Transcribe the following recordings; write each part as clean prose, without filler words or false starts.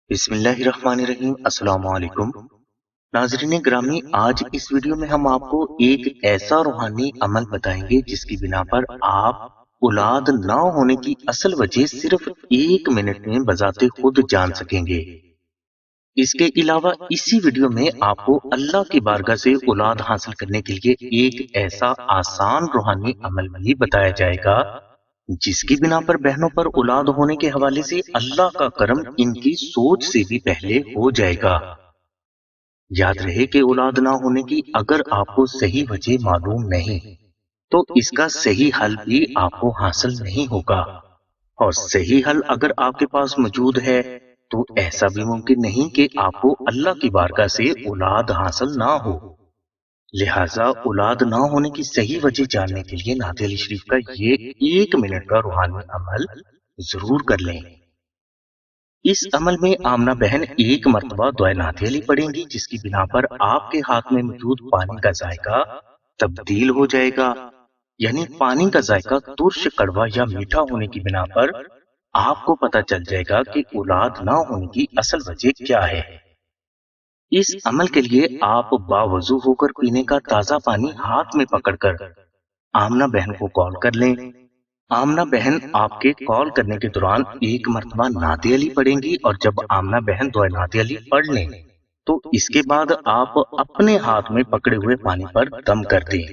بسم اللہ الرحمن الرحیم۔ السلام علیکم ناظرین گرامی، آج اس ویڈیو میں ہم آپ کو ایک ایسا روحانی عمل بتائیں گے جس کی بنا پر آپ اولاد نہ ہونے کی اصل وجہ صرف 1 منٹ میں بذات خود جان سکیں گے۔ اس کے علاوہ اسی ویڈیو میں آپ کو اللہ کی بارگاہ سے اولاد حاصل کرنے کے لیے ایک ایسا آسان روحانی عمل بھی بتایا جائے گا جس کی بنا پر بہنوں پر اولاد ہونے کے حوالے سے اللہ کا کرم ان کی سوچ سے بھی پہلے ہو جائے گا۔ یاد رہے کہ اولاد نہ ہونے کی اگر آپ کو صحیح وجہ معلوم نہیں تو اس کا صحیح حل بھی آپ کو حاصل نہیں ہوگا، اور صحیح حل اگر آپ کے پاس موجود ہے تو ایسا بھی ممکن نہیں کہ آپ کو اللہ کی بارگاہ سے اولاد حاصل نہ ہو۔ لہٰذا اولاد نہ ہونے کی صحیح وجہ جاننے کے لیے نعت علی شریف کا یہ 1 منٹ کا روحانی عمل ضرور کر لیں۔ اس عمل میں آمنہ بہن ایک مرتبہ دعائے نعت علی پڑھیں گی جس کی بنا پر آپ کے ہاتھ میں موجود پانی کا ذائقہ تبدیل ہو جائے گا، یعنی پانی کا ذائقہ ترش، کڑوا یا میٹھا ہونے کی بنا پر آپ کو پتہ چل جائے گا کہ اولاد نہ ہونے کی اصل وجہ کیا ہے۔ اس عمل کے لیے آپ باوضو ہو کر پینے کا تازہ پانی ہاتھ میں پکڑ کر آمنہ بہن کو کال کر لیں۔ آمنہ بہن آپ کے کال کرنے کے دوران ایک مرتبہ نعت علی پڑھیں گی، اور جب آمنہ بہن دعائے نعت علی پڑھ لیں تو اس کے بعد آپ اپنے ہاتھ میں پکڑے ہوئے پانی پر دم کر دیں۔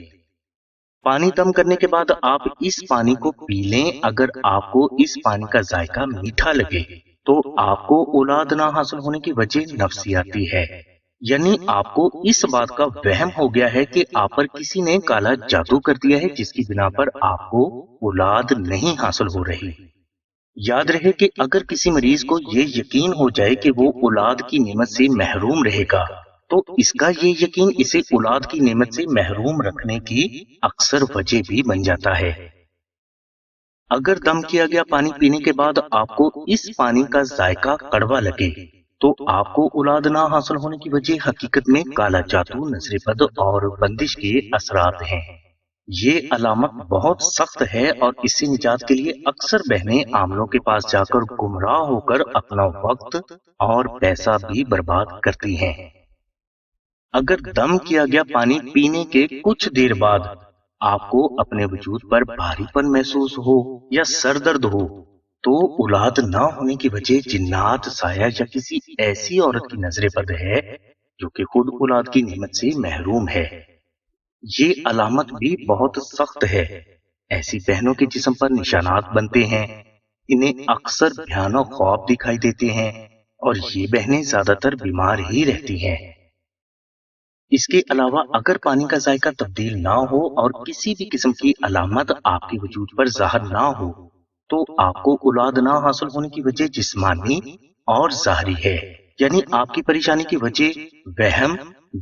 پانی دم کرنے کے بعد آپ اس پانی کو پی لیں۔ اگر آپ کو اس پانی کا ذائقہ میٹھا لگے تو آپ کو اولاد نہ حاصل ہونے کی وجہ نفسیاتی ہے، یعنی آپ کو اس بات کا وہم ہو گیا ہے کہ آپ پر کسی نے کالا جادو کر دیا ہے جس کی بنا پر آپ کو اولاد نہیں حاصل ہو رہی۔ یاد رہے کہ اگر کسی مریض کو یہ یقین ہو جائے کہ وہ اولاد کی نعمت سے محروم رہے گا تو اس کا یہ یقین اسے اولاد کی نعمت سے محروم رکھنے کی اکثر وجہ بھی بن جاتا ہے۔ اگر دم کیا گیا پانی پینے کے بعد آپ کو اس پانی کا ذائقہ کڑوا لگے تو آپ کو اولاد نہ حاصل ہونے کی وجہ حقیقت میں کالا جادو، نظر بد اور بندش کے اثرات ہیں۔ یہ علامت بہت سخت ہے اور اس سے نجات کے لیے اکثر بہنیں عاملوں کے پاس جا کر گمراہ ہو کر اپنا وقت اور پیسہ بھی برباد کرتی ہیں۔ اگر دم کیا گیا پانی پینے کے کچھ دیر بعد آپ کو اپنے وجود پر بھاری پن محسوس ہو یا سر درد ہو تو اولاد نہ ہونے کی وجہ جنات، سایہ یا کسی ایسی عورت کی نظر بد ہے جو کہ خود اولاد کی نعمت سے محروم ہے۔ یہ علامت بھی بہت سخت ہے۔ ایسی بہنوں کے جسم پر نشانات بنتے ہیں، انہیں اکثر بھیانک خواب دکھائی دیتے ہیں، اور یہ بہنیں زیادہ تر بیمار ہی رہتی ہیں۔ اس کے علاوہ اگر پانی کا ذائقہ تبدیل نہ ہو اور کسی بھی قسم کی علامت آپ کے وجود پر ظاہر نہ ہو تو آپ کو اولاد نہ حاصل ہونے کی وجہ جسمانی اور ظاہری ہے، یعنی آپ کی پریشانی کی وجہ وہم،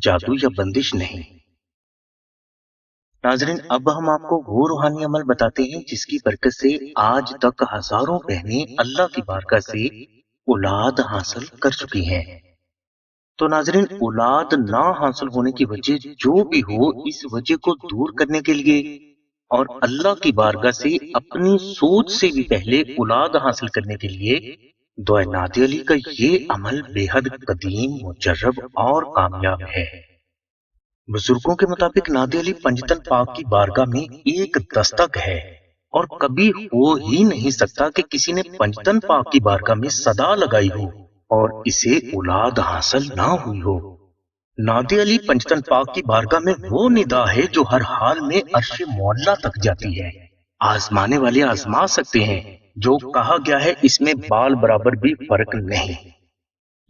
جادو یا بندش نہیں۔ ناظرین، اب ہم آپ کو وہ روحانی عمل بتاتے ہیں جس کی برکت سے آج تک ہزاروں بہنیں اللہ کی بارگاہ سے اولاد حاصل کر چکی ہیں۔ تو ناظرین، اولاد نہ حاصل ہونے کی وجہ جو بھی ہو، اس وجہ کو دور کرنے کے لیے اور اللہ کی بارگاہ سے اپنی سوچ سے بھی پہلے اولاد حاصل کرنے کے لیے دعائے نعت علی کا یہ عمل بے حد قدیم، مجرب اور کامیاب ہے۔ بزرگوں کے مطابق نعت علی پنجتن پاک کی بارگاہ میں ایک دستک ہے، اور کبھی ہو ہی نہیں سکتا کہ کسی نے پنجتن پاک کی بارگاہ میں صدا لگائی ہو اور اسے اولاد حاصل نہ ہوئی ہو۔ نعت علی پنجتن پاک کی بارگاہ میں وہ ندا ہے جو ہر حال میں عرش معلیٰ تک جاتی ہے۔ آزمانے والے آزما سکتے ہیں، جو کہا گیا ہے اس میں بال برابر بھی فرق نہیں۔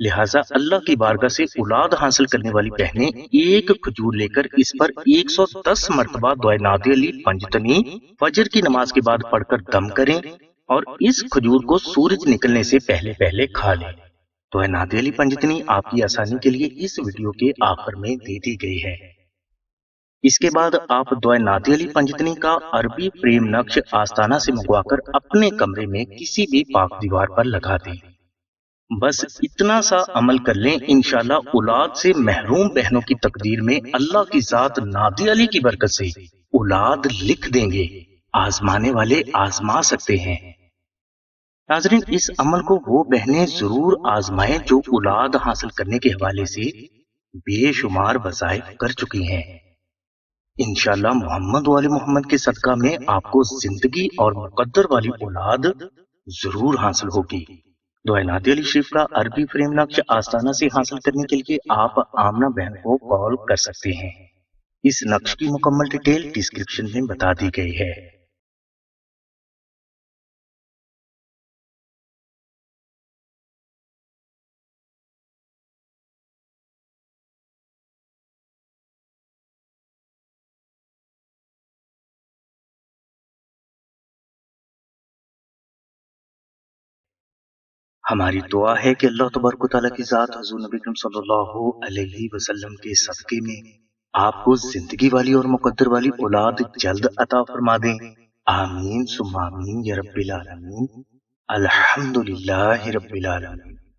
لہٰذا اللہ کی بارگاہ سے اولاد حاصل کرنے والی بہنیں ایک کھجور لے کر اس پر 110 مرتبہ دعائے نعت علی پنجتنی فجر کی نماز کے بعد پڑھ کر دم کریں، اور اس کھجور کو سورج نکلنے سے پہلے پہلے کھا لیں۔ دعائے نعت علی پنجتنی آپ کی آسانی کے لیے اس ویڈیو کے آخر میں دے دی گئی ہے۔ اس کے بعد آپ دعائے نعت علی پنجتنی کا عربی فریم نقش آستانہ سے منگوا کر اپنے کمرے میں کسی بھی پاک دیوار پر لگا دیں۔ بس اتنا سا عمل کر لیں، انشاءاللہ اولاد سے محروم بہنوں کی تقدیر میں اللہ کی ذات نعت علی کی برکت سے اولاد لکھ دیں گے۔ آزمانے والے آزما سکتے ہیں۔ ناظرین اس عمل کو وہ بہنیں ضرور آزمائیں جو اولاد حاصل کرنے کے حوالے سے بے شمار وظائف کر چکی ہیں۔ انشاءاللہ محمد وال محمد کے صدقہ میں آپ کو زندگی اور مقدر والی اولاد ضرور حاصل ہوگی۔ دعائے نعت علی شریف کا عربی فریم نقش آستانہ سے حاصل کرنے کے لیے آپ آمنہ بہن کو کال کر سکتے ہیں۔ اس نقش کی مکمل ڈیٹیل ڈسکرپشن میں بتا دی گئی ہے۔ ہماری دعا ہے کہ اللہ تبارک و تعالیٰ کی ذات حضور نبی کریم صلی اللہ علیہ وسلم کے صدقے میں آپ کو زندگی والی اور مقدر والی اولاد جلد عطا فرما دیں۔ آمین ثم آمین یا رب العالمین۔ الحمدللہ رب العالمین۔